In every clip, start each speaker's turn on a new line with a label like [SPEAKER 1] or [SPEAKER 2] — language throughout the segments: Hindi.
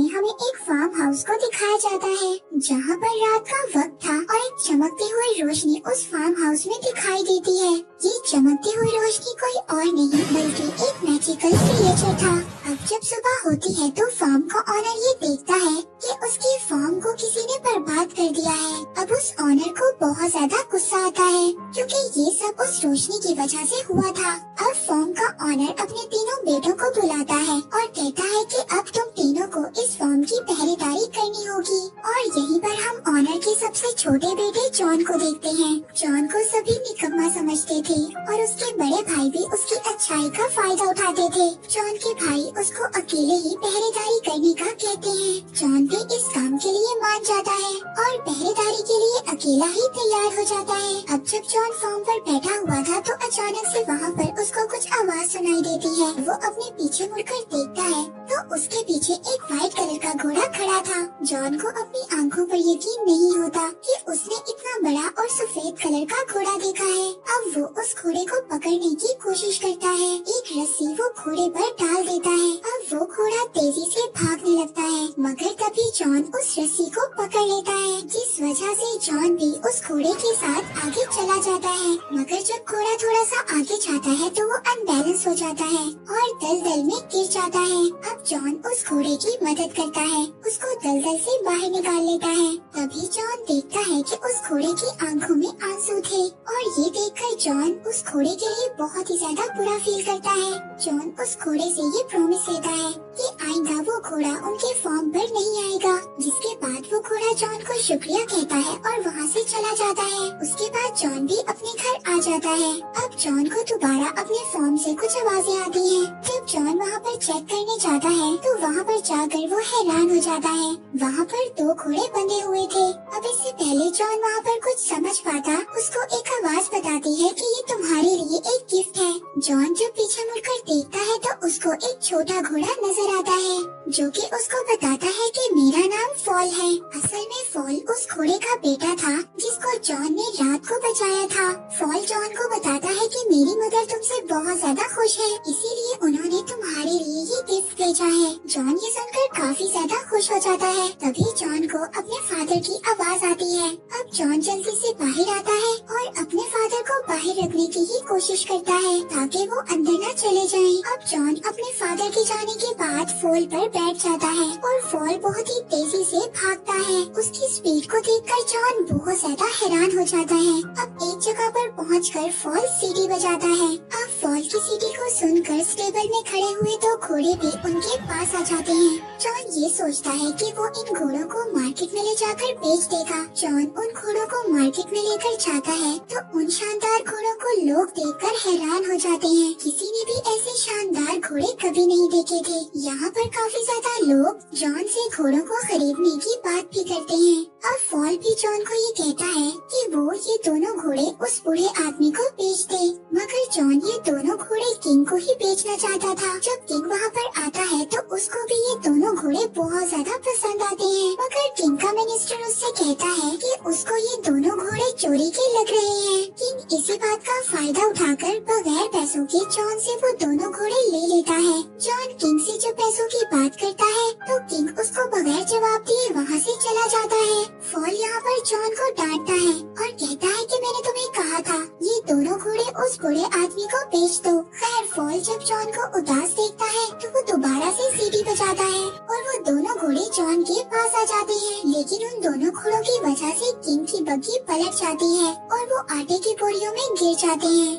[SPEAKER 1] में हमें एक फार्म हाउस को दिखाया जाता है जहाँ पर रात का वक्त था और एक चमकती हुई रोशनी उस फार्म हाउस में दिखाई देती है। ये चमकती हुई रोशनी कोई और नहीं बल्कि एक मैजिकल क्रिएचर था। अब जब सुबह होती है तो फार्म का ऑनर ये देखता है कि उसकी फार्म को किसी ने बर्बाद कर दिया है। अब उस ऑनर को बहुत ज्यादा गुस्सा आता है क्योंकि ये सब उस रोशनी की वजह से हुआ था। अब फार्म का ऑनर अपने तीनों बेटों को बुलाता है और कहता है कि अब तुम तीनों को इस फार्म की पहरेदारी करनी होगी। और यहीं पर हम ऑनर के सबसे छोटे बेटे जॉन को देखते हैं। जॉन को सभी निकम्मा समझते थे और उसके बड़े भाई भी उसकी अच्छाई का फायदा उठाते थे। जॉन के भाई उसको अकेले ही पहरेदारी करने का कहते हैं। जॉन भी इस काम के लिए मान जाता है और पहरेदारी के लिए अकेला ही तैयार हो जाता है। अब जब जॉन फार्म पर बैठा हुआ था तो अचानक से वहाँ पर उसको कुछ आवाज सुनाई देती है। वो अपने पीछे मुड़कर देखता है तो उसके पीछे एक व्हाइट कलर का घोड़ा खड़ा था। जॉन को अपनी आंखों पर यकीन नहीं होता कि उसने इतना बड़ा और सफेद कलर का घोड़ा देखा है। अब वो उस घोड़े को पकड़ने की कोशिश करता है। एक रस्सी वो घोड़े पर डाल देता है। अब वो घोड़ा तेजी से भागने लगता है मगर तभी जॉन उस रस्सी को पकड़ लेता है, जिस वजह से जॉन भी उस घोड़े के साथ आगे चला जाता है। मगर जब घोड़ा थोड़ा सा आगे जाता है तो वो अनबैलेंस हो जाता है और दलदल में गिर जाता है। अब जॉन उस घोड़े की मदद करता है, उसको दलदल से बाहर निकाल लेता है। तभी जॉन देखता है कि उस घोड़े की आंखों में आंसू थे और ये देखकर जॉन उस घोड़े के लिए बहुत ही ज्यादा बुरा फील करता है। जॉन उस घोड़े से ये प्रॉमिस लेता है कि आइंदा वो घोड़ा उनके फार्म पर नहीं आएगा। जिसके बाद वो घोड़ा जॉन को शुक्रिया कहता है और वहाँ से चला जाता है। उसके बाद जॉन भी अपने घर आ जाता है। अब जॉन को दोबारा अपने फार्म से कुछ आवाजें आती हैं। जब जॉन वहाँ पर चेक करने जाता है तो वहाँ पर जाकर वो हैरान हो जाता है। वहाँ पर दो घोड़े बंधे हुए थे। अब इससे पहले जॉन वहाँ पर कुछ समझ पाता, उसको एक आवाज बताती है कि ये तुम्हारे लिए एक गिफ्ट है। जॉन जब पीछे मुड़कर देखता है तो उसको एक छोटा घोड़ा नजर आता है जो कि उसको बताता है कि मेरा नाम फॉल है। असल में फॉल उस घोड़े का बेटा था जिसको जॉन ने रात को बचाया था। फॉल जॉन को बताता है कि मेरी मदर तुमसे बहुत ज्यादा खुश है, इसीलिए उन्होंने तुम्हारे लिए ये गिफ्ट भेजा है। जॉन ये सुनकर काफी ज्यादा खुश हो जाता है। तभी जॉन को अपने फादर की आवाज आती है। अब जॉन जल्दी से बाहर आता है और अपने फादर को बाहर रखने की ही कोशिश करता है ताकि वो अंदर न चले जाएं। अब जॉन अपने फादर के जाने के बाद फॉल पर बैठ जाता है और फॉल बहुत ही तेजी से भागता है। उसकी स्पीड को देखकर जॉन बहुत ज्यादा हैरान हो जाता है। अब एक जगह पर पहुंचकर फॉल सीटी बजाता है। अब फॉल की सीटी को सुनकर स्टेबल में खड़े हुए दो घोड़े भी उनके पास आ जाते हैं। जॉन ये सोचता है कि वो इन घोड़ों को मार्केट में ले जाकर बेच देगा। जॉन उन घोड़ों को मार्केट में लेकर जाता है तो उन शानदार घोड़ों को लोग देखकर हैरान हो जाते हैं। किसी ने भी ऐसे शानदार घोड़े कभी नहीं देखे थे। यहाँ पर काफी ज्यादा लोग जॉन से घोड़ों को खरीदने की बात भी करते हैं। अब फॉल भी जॉन को ये कहता है कि वो ये दोनों घोड़े उस बूढ़े आदमी को बेच दे, मगर जॉन ये दोनों घोड़े किंग को ही बेचना चाहता था। जब किंग वहाँ पर आता है तो उसको भी ये दोनों घोड़े बहुत ज्यादा पसंद आते हैं, मगर किंग का मिनिस्टर उससे कहता है कि उसको ये दोनों घोड़े चोरी के लग रहे हैं। किंग इसी बात का फायदा उठाकर बगैर पैसों के जॉन से वो दोनों घोड़े ले लेता है। जॉन किंग से जब पैसों की बात करता है तो किंग उसको बगैर जवाब दिए वहाँ से चला जाता है। फॉल यहाँ पर जॉन को डांटता है और कहता है कि मैंने तुम्हें कहा था ये दोनों घोड़े उस बूढ़े आदमी को बेच दो। खैर फॉल जब जॉन को उदास देखता है तो वो दोबारा से सीटी बजाता है और वो दोनों घोड़े जॉन के पास आ जाते हैं। लेकिन उन दोनों घोड़ों की वजह से किंग की बग्गी पलट जाती है और वो आटे की बोरियों में गिर जाते हैं।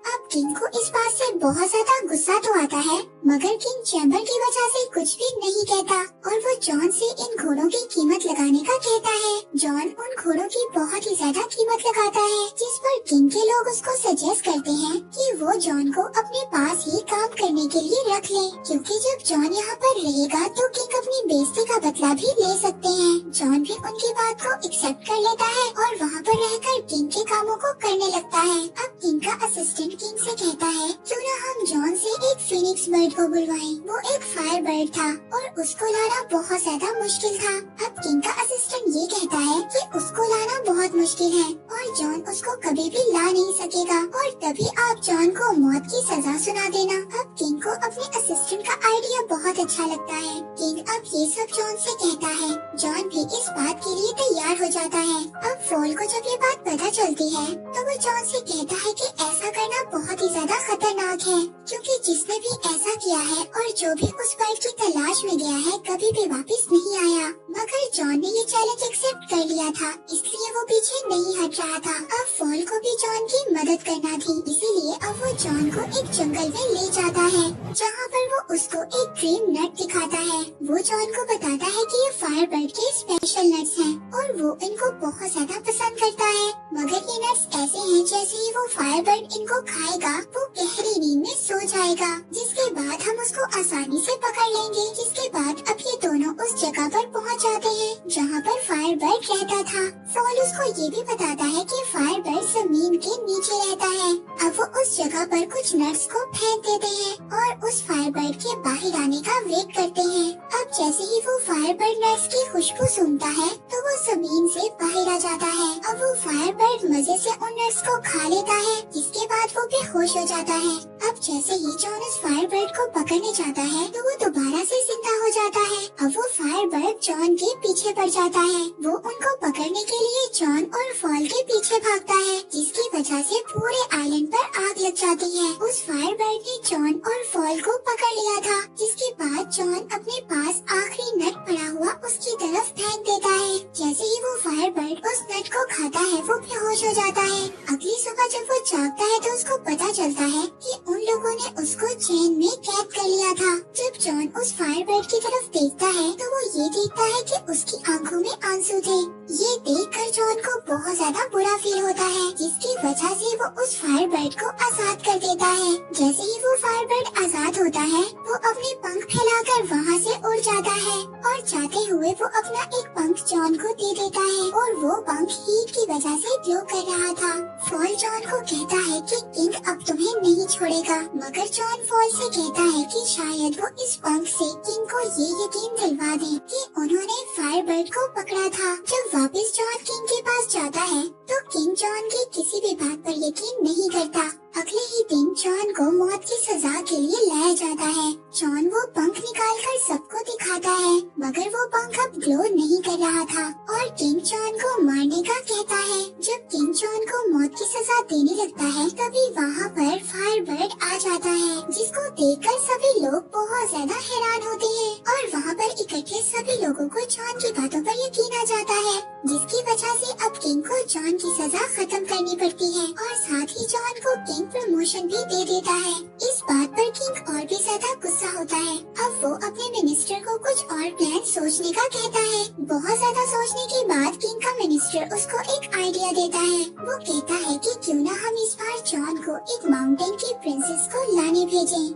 [SPEAKER 1] अब किंग को इस बात से बहुत ज्यादा गुस्सा तो आता है, मगर किंग चैम्बर की वजह से कुछ भी नहीं कहता और वो जॉन से इन घोड़ों की कीमत लगाने का कहता है। जॉन उन घोड़ों की बहुत ही ज्यादा कीमत लगाता है, जिस पर किंग के लोग उसको सजेस्ट करते हैं कि वो जॉन को अपने पास ही काम करने के लिए रख ले, क्योंकि जब जॉन यहाँ पर रहेगा तो किंग अपनी बेइज्जती का बदला भी ले सकते हैं। जॉन भी उनकी बात को एक्सेप्ट कर लेता है और वहाँ पर रहकर किंग के कामों को करने लगता है। अब किंग का असिस्टेंट किंग से कहता है क्यों न हम जॉन से एक फिनिक्स बर्ड को बुलवाएं। वो एक फायर बर्ड था और उसको लाना बहुत ज्यादा मुश्किल था। अब किंग का असिस्टेंट ये कहता है कि उसको लाना बहुत मुश्किल है और जॉन उसको कभी भी ला नहीं सकेगा और तभी आप जॉन को मौत की सजा सुना देना। अब किंग को अपने असिस्टेंट का आइडिया बहुत अच्छा लगता है। किंग अब ये सब जॉन से कहता है। जॉन भी इस बात के लिए तैयार हो जाता है। अब फॉल को जब ये बात पता चलती है तो वो जॉन से कहता है कि ऐसा करना बहुत ही ज्यादा खतरनाक है, क्योंकि जिसने भी ऐसा किया है और जो भी उस बर्ड की तलाश में गया है कभी भी वापस नहीं आया। मगर जॉन ने ये चैलेंज एक्सेप्ट कर लिया था, इसलिए वो पीछे नहीं हट रहा था। अब फॉल को भी जॉन की मदद करना थी, इसीलिए अब वो जॉन को एक जंगल में ले जाता है, जहाँ पर वो उसको एक ड्रीम नट दिखाता है। वो जॉन को बताता है कि ये फायर बर्ड के स्पेशल नट्स हैं और वो इनको बहुत ज्यादा पसंद करता है। मगर ये नट्स ऐसे हैं जैसे ही वो फायर बर्ड इनको खाएगा वो गहरी नींद में सो जाएगा, जिसके बाद हम उसको आसानी से पकड़ लेंगे। जिसके बाद अब ये दोनों उस जगह पर पहुंच जाते हैं जहाँ पर फायर बर्ड रहता था। फॉल उसको ये भी बताता है कि फायर बर्ड जमीन के नीचे रहता है। अब वो उस जगह पर कुछ नट्स को फेंक देते हैं और उस फायर बर्ड के बाहर आने का वेट करते हैं। अब जैसे ही वो फायर बर्ड नट्स की खुशबू सूंघता है तो वो जमीन से बाहर आ जाता है। अब वो फायर बर्ड मजे से उन नट्स को खा लेता है, जिसके बाद वो बेहोश हो जाता है। अब जैसे ही जॉन उस फायर बर्ड को पकड़ने जाता है तो वो दोबारा से जिंदा हो जाता है। अब वो फायर बर्ड जॉन के पीछे पड़ जाता है। वो उनको पकड़ने के लिए जॉन और फॉल के पीछे भागता है, जिसकी वजह से पूरे आइलैंड पर आग लग जाती है। उस फायर बर्ड ने जॉन और फॉल को पकड़ लिया था, जिसके बाद जॉन अपने पास आखिरी नट पड़ा हुआ उसकी तरफ फेंक देता है। जैसे ही वो फायर बर्ड उस नट को खाता है वो बेहोश हो जाता है। अगली सुबह जब वो जागता है तो उसको पता चलता है कि उन लोगों ने उसको चेन में कैद कर लिया था। जब जॉन उस फायर बर्ड की तरफ देखता है तो वो ये देखता है कि उसकी आंखों में आंसू थे। ये देखकर जॉन को बहुत ज्यादा बुरा फील होता है, जिसकी वजह से वो उस फायर बर्ड को आजाद कर देता है। जैसे ही वो फायर बर्ड आजाद होता है वो अपने पंख फैलाकर वहाँ से उड़ जाता है और जाते हुए वो अपना एक पंख जॉन को दे देता है और वो पंख हीट की वजह से ग्लो कर रहा था। फॉल जॉन को कहता है कि किंग अब तुम्हें नहीं छोड़ेगा, मगर जॉन फॉल से कहता है कि शायद वो इस पंख से किंग को ये यकीन दिलवा दे कि उन्होंने फायर बर्ड को पकड़ा था। जब वापस जॉन किंग के पास जाता है तो किंग जॉन की किसी भी बात पर यकीन नहीं करता। अगले ही दिन जॉन को मौत की सजा के लिए लाया जाता है। जॉन वो पंख निकालकर सबको दिखाता है, मगर वो पंख अब ग्लो नहीं कर रहा था और किंग जॉन को मारने का कहता है। जब किंग जॉन को मौत की सजा देने लगता है तभी वहाँ पर फायर बर्ड आ जाता है, जिसको देखकर सभी लोग बहुत ज्यादा हैरान होते हैं और वहाँ पर इकट्ठे सभी लोगों को जॉन की बातों पर यकीन आ जाता है, जिसकी वजह से अब किंग को जॉन की सजा खत्म करनी पड़ती है और साथ ही जॉन को किंग प्रमोशन भी दे देता है। इस बात पर किंग और भी ज्यादा गुस्सा होता है। अब वो अपने मिनिस्टर को कुछ और प्लान सोचने का कहता है। बहुत ज्यादा सोचने के बाद किंग का मिनिस्टर उसको एक आइडिया देता है। वो कहता है कि क्यों ना हम इस बार जॉन को एक माउंटेन की प्रिंसेस को लाने भेजें।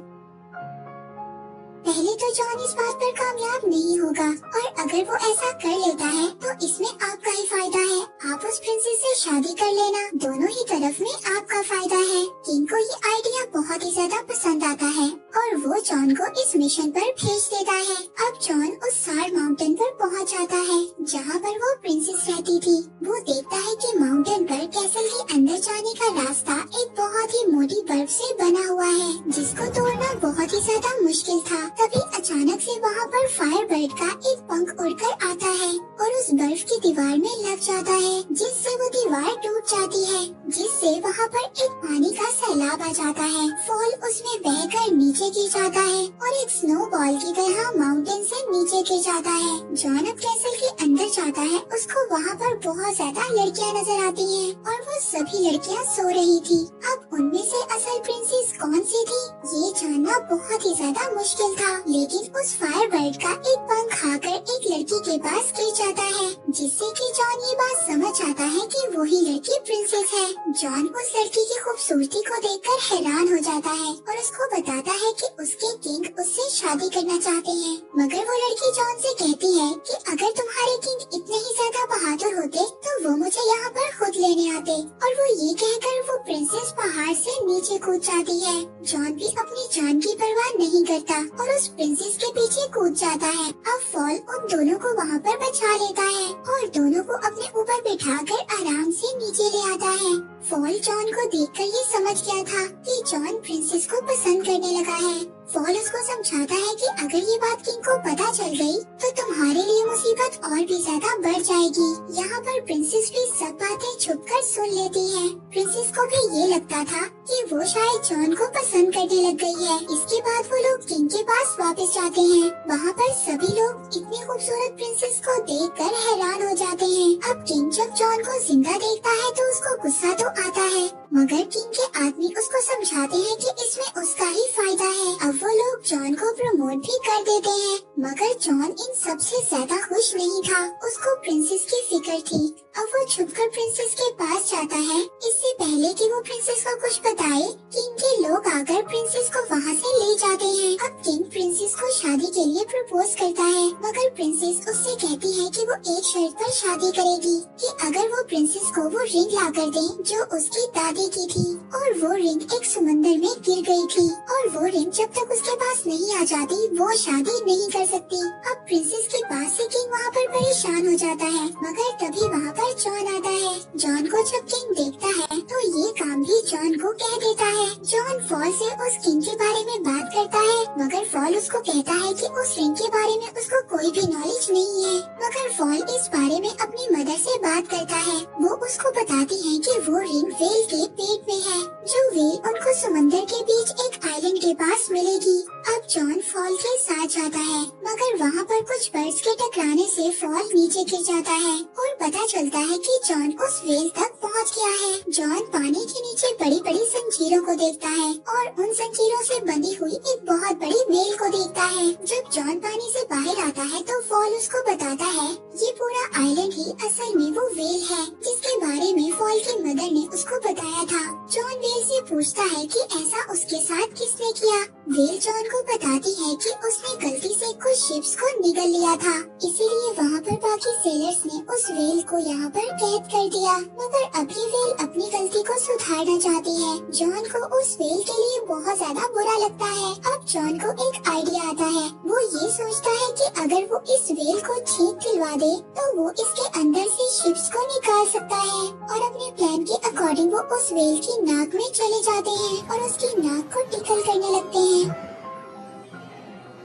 [SPEAKER 1] पहले तो जॉन इस बात पर कामयाब नहीं होगा और अगर वो ऐसा कर लेता है तो इसमें आपका ही फायदा है। आप उस प्रिंसेस से शादी कर लेना, दोनों ही तरफ में आपका फायदा है। किंग को ये आइडिया बहुत ही ज्यादा पसंद आता है और वो जॉन को इस मिशन पर भेज देता है। अब जॉन उस सार माउंटेन पर पहुंच जाता है जहाँ पर वो प्रिंसेस रहती थी। वो देखता है कि माउंटेन पर कैसल के अंदर जाने का रास्ता एक बहुत ही मोटी बर्फ से बना हुआ है, जिसको तोड़ना बहुत ही ज्यादा मुश्किल था। तभी अचानक से वहाँ पर फायर बर्ड का एक पंख उड़कर आता है और उस बर्फ की दीवार में लग जाता है, जिससे वो दीवार टूट जाती है, जिससे वहाँ पर एक पानी का सैलाब आ जाता है। फॉल उसमें बहकर नीचे गिर जाता है और एक स्नो बॉल की तरह माउंटेन से नीचे गिर जाता है। जॉन अब कैसल के अंदर जाता है, उसको वहाँ पर बहुत ज्यादा लड़कियाँ नजर आती हैं और वो सभी लड़कियाँ सो रही थी। अब उनमें से असल प्रिंसेस कौन सी थी ये जानना बहुत ही ज्यादा मुश्किल था, लेकिन उस फायर बर्ड का एक पंख खाकर एक लड़की के पास गिर जाता है, जिससे कि जॉन ये बात समझ आता है कि वही लड़की प्रिंसेस है। जॉन उस लड़की की खूबसूरती को देखकर हैरान हो जाता है और उसको बताता है कि उसके किंग उससे शादी करना चाहते हैं। मगर वो लड़की जॉन से कहती है कि अगर तुम्हारे किंग इतने ही ज्यादा बहादुर होते तो तो वो मुझे यहाँ पर खुद लेने आते। और वो ये कहकर वो प्रिंसेस पहाड़ से नीचे कूद जाती है। जॉन भी अपनी जान की परवाह नहीं करता और उस प्रिंसेस के पीछे कूद जाता है। अब फॉल उन दोनों को वहाँ पर बचा लेता है और दोनों को अपने ऊपर बिठाकर आराम से नीचे ले आता है। फॉल जॉन को देखकर ये समझ गया था कि जॉन प्रिंसेस को पसंद करने लगा है। फॉल उसको समझाता है कि अगर ये बात किंग को पता चल गई तो तुम्हारे लिए मुसीबत और भी ज्यादा बढ़ जाएगी। यहाँ पर प्रिंसेस भी सब बातें छुपकर सुन लेती है। प्रिंसेस को भी ये लगता था कि वो शायद जॉन को पसंद करने लग गई है। इसके बाद वो लोग किंग के पास वापस जाते हैं। वहाँ पर सभी लोग इतनी खूबसूरत प्रिंसेस को देखकर हैरान हो जाते हैं। अब किंग जब जॉन को जिंदा देखता है तो उसको गुस्सा तो आता है, मगर किंग के आदमी उसको समझाते हैं कि इसमें उसका ही फायदा है। अब वो लोग जॉन को प्रमोट भी कर देते हैं, मगर जॉन इन सबसे ज्यादा खुश नहीं था। उसको प्रिंसेस की फिक्र थी। अब वो छुपकर प्रिंसेस के पास जाता है। इससे पहले कि वो प्रिंसेस को कुछ बताए, किंग के लोग आकर प्रिंसेस को वहाँ से ले जाते हैं। अब किंग प्रिंसेस को शादी के लिए प्रपोज करता है, मगर प्रिंसेस उससे कहती है कि वो एक शर्त पर शादी करेगी कि अगर वो प्रिंसेस को वो रिंग ला कर दे जो उसकी दादी की थी। और वो रिंग एक समंदर में गिर गई थी और वो रिंग जब तक उसके पास नहीं आ जाती वो शादी नहीं कर सकती। अब प्रिंसेस के पास से किंग वहाँ पर परेशान हो जाता है, मगर तभी वहाँ पर जॉन आता है। जॉन को जब किंग देखता है तो ये काम भी जॉन को कह देता है। जॉन फॉल से उस किंग के बारे में बात करता है, मगर फॉल उसको कहता है कि उस रिंग के बारे में उसको कोई भी नॉलेज नहीं है। मगर फॉल इस बारे में अपनी मदर से बात करता है। वो उसको बताती है कि वो रिंग वेल के पेट में है, जो वेल उनको समंदर के बीच एक आइलैंड के पास मिलेगी। अब जॉन फॉल के साथ जाता है, मगर वहाँ पर कुछ बर्ड्स के टकराने से फॉल नीचे गिर जाता है और पता चलता है कि जॉन उस वेल तक पहुँच गया है। जॉन पानी के नीचे बड़ी बड़ी जंजीरों को देखता है और उन जंजीरों से बंधी हुई एक बहुत बड़ी वेल को देखता है। जब जॉन पानी से बाहर आता है तो फॉल उसको बताता है ये पूरा आइलैंड ही असल में वो वेल है जिसके बारे में फॉल की मदर ने उसको बताया था। जॉन वेल से पूछता है कि ऐसा उसके साथ किसने किया। वेल जॉन को बताती है कि उसने गलती से कुछ शिप्स को निगल लिया था, इसीलिए वहाँ पर बाकी सेलर्स ने उस वेल को यहाँ पर कैद कर दिया। मगर अब ये वेल अपनी गलती को सुधारना चाहती है। जॉन को उस वेल के लिए बहुत ज्यादा बुरा लगता है। अब जॉन को एक आइडिया आता है। वो ये सोचता है कि अगर वो इस वेल को ठीक दिलवा दे तो वो इसके अंदर से शिप्स को निकाल सकता है। और अपने प्लान के अकॉर्डिंग वो उस वेल की नाक में चले जाते हैं और उसकी नाक को टिकल करने लगते हैं।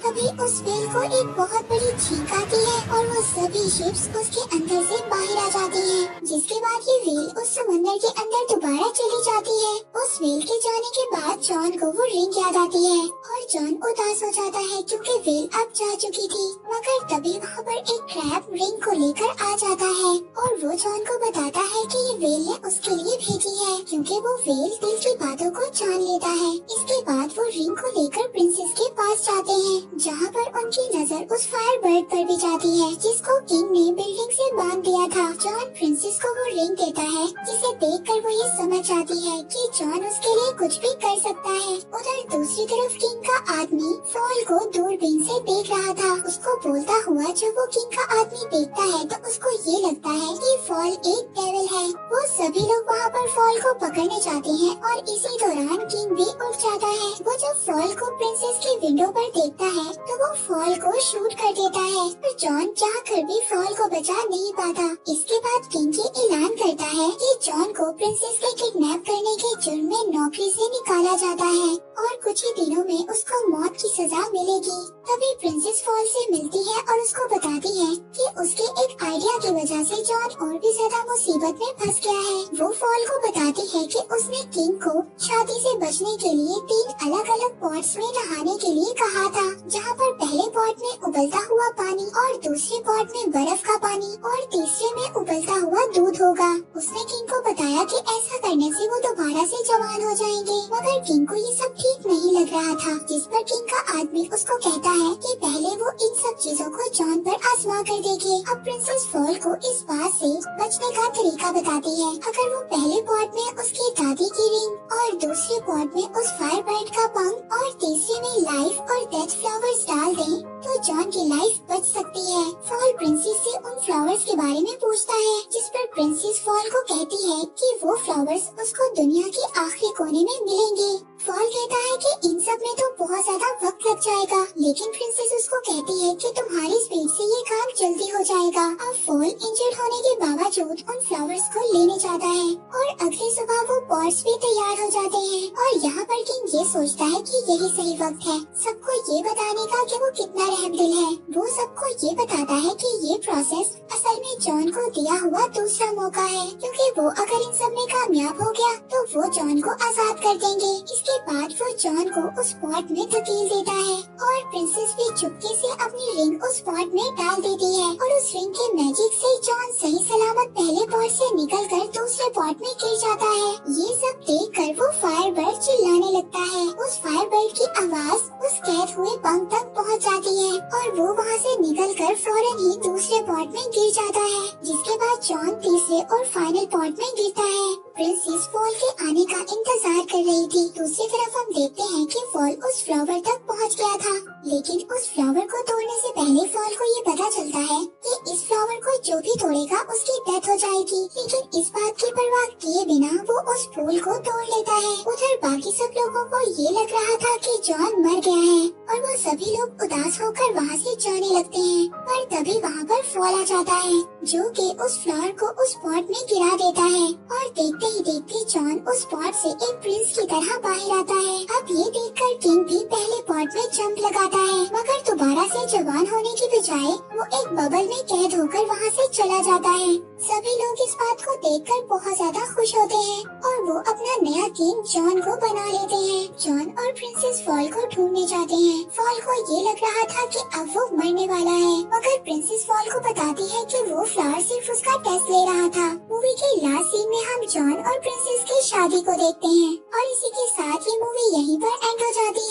[SPEAKER 1] तभी उस वेल को एक बहुत बड़ी छींक आती है और वो सभी शिप्स उसके अंदर से बाहर आ जाती हैं। जिसके बाद ये वेल उस समंदर के अंदर दोबारा चली जाती है। उस वेल के जाने के बाद जॉन को वो रिंग याद आती है और जॉन उदास हो जाता है क्योंकि वेल अब जा चुकी थी। मगर तभी वहाँ पर एक क्रैब रिंग को लेकर आ जाता है और वो जॉन को बताता है कि ये वेल ने उसके लिए भेजी है क्योंकि वो वेल दिल की बातों को जान लेता है। इसके बाद वो रिंग को लेकर प्रिंसेस के पास जाते हैं, जहाँ पर उनकी नजर उस फायर बर्ड पर भी जाती है जिसको किंग ने बिल्डिंग से बांध दिया था। जॉन प्रिंसेस को वो रिंग देता है, जिसे देखकर वो ये समझ जाती है कि जॉन उसके लिए कुछ भी कर सकता है। उधर दूसरी तरफ किंग का आदमी फॉल को दूरबीन से देख रहा था। उसको बोलता हुआ जब वो किंग का आदमी देखता है तो उसको ये लगता है कि फॉल एक डेविल है। वो सभी लोग वहाँ पर फॉल को पकड़ने जाते हैं और इसी दौरान किंग भी उठ जाता है। वो जब फॉल को प्रिंसेस की विंडो पर देखता है तो वो फॉल को शूट कर देता है, पर जॉन चाहकर भी फॉल को बचा नहीं पाता। इसके बाद किंग ऐलान करता है कि जॉन को प्रिंसेस के किडनैप करने के जुर्म में नौकरी से निकाला जाता है और कुछ ही दिनों में उसको मौत की सजा मिलेगी। तभी प्रिंसेस फॉल से मिलती है और उसको बताती है कि उसके एक आइडिया की वजह से जॉन और भी ज्यादा मुसीबत में फंस गया है। वो फॉल को बताती है कि उसने किंग को शादी से बचने के लिए 3 अलग अलग पॉट्स में नहाने के लिए कहा था, जहाँ पर पहले पॉट में उबलता हुआ पानी और दूसरे पॉट में बर्फ का पानी और तीसरे में उबलता हुआ दूध होगा। उसने किंग को बताया कि ऐसा करने से वो दोबारा से जवान हो जाएंगे, मगर किंग को ये सब ठीक नहीं लग रहा था। जिस पर किंग का आदमी उसको कहता है कि पहले वो इन सब चीजों को जॉन पर आजमा कर देखे। अब प्रिंसेस फॉल को इस बात से बचने का तरीका बताती है। अगर वो पहले पॉट में उसकी दादी की रिंग और दूसरे पॉट में उस फायर बर्ड का पंख और तीसरे में लाइफ और डेथ फ्लावर्स डाल दें तो जॉन की लाइफ बच सकती है। फॉल प्रिंसेस से उन फ्लावर्स के बारे में पूछता है, जिस पर प्रिंसेस कहती है कि वो फ्लावर्स उसको दुनिया के आखिरी कोने में मिलेंगे। फॉल कहता है कि इन सब में तो बहुत ज्यादा वक्त लग जाएगा, लेकिन प्रिंसेस उसको कहती है कि तुम्हारी स्पीड से ये काम जल्दी हो जाएगा। अब फॉल इंजर्ड होने के बावजूद उन फ्लावर्स को लेने जाता है और अगली सुबह वो पॉट्स भी तैयार हो जाते हैं। और यहाँ पर किंग ये सोचता है कि यही सही वक्त है सबको ये बताने का कि वो कितना रहमदिल है। वो सबको ये बताता है कि ये प्रोसेस असल में जॉन को दिया हुआ दूसरा मौका है, क्योंकि वो अगर इन सब में कामयाब हो गया तो वो जॉन को आजाद कर देंगे। इसके बाद वो जॉन को उस पॉट में धकेल देता है और प्रिंसेस भी चुपके से अपनी रिंग उस पॉट में डाल देती है और उस रिंग के मैजिक से जॉन सही सलामत पहले पॉट से निकलकर दूसरे पॉट में गिर जाता है। ये सब देखकर वो फायरबर्ड चिल्लाने लगता है। उस फायरबर्ड की आवाज उस कैद हुए बम तक पहुंच जाती है और वो वहां से निकलकर फौरन ही दूसरे पॉट में गिर जाता है, जिसके बाद जॉन तीसरे और फाइनल पॉट में गिरता है। प्रिंसेस फॉल के आने का इंतजार कर रही थी। दूसरी तरफ हम देखते हैं कि फॉल उस फ्लावर तक पहुंच गया था, लेकिन उस फ्लावर को तोड़ने से पहले फॉल को ये पता चलता है कि इस फ्लावर को जो भी तोड़ेगा उसकी डेथ हो जाएगी। लेकिन इस बात की परवाह किए बिना वो उस फूल को तोड़ लेता है। उधर बाकी सब लोगों को ये लग रहा था कि जॉन मर गया है और वो सभी लोग उदास होकर वहाँ से जाने लगते हैं, पर तभी वहाँ पर फॉल आ जाता है जो कि उस फ्लावर को उस पॉट में गिरा देता है और देखते ही देखते जॉन उस पॉट से एक प्रिंस की तरह बाहर आता है। अब ये देखकर किंग भी पहले पॉट में जंप लगाता है, मगर दोबारा से जवान होने की बजाय वो एक बबल में कैद होकर वहाँ से चला जाता है। सभी लोग इस बात को देखकर बहुत ज्यादा खुश होते हैं और वो अपना नया किंग जॉन को बना लेते हैं। जॉन और प्रिंसेस फॉल को ढूंढने जाते हैं। फॉल को ये लग रहा था कि अब वो मरने वाला है, मगर प्रिंसेस फॉल को बताती है कि वो फ्लावर सिर्फ उसका टेस्ट ले रहा था। मूवी के लास्ट सीन में हम जॉन और प्रिंसेस की शादी को देखते हैं और इसी के साथ ये मूवी यहीं पर एंड हो जाती है।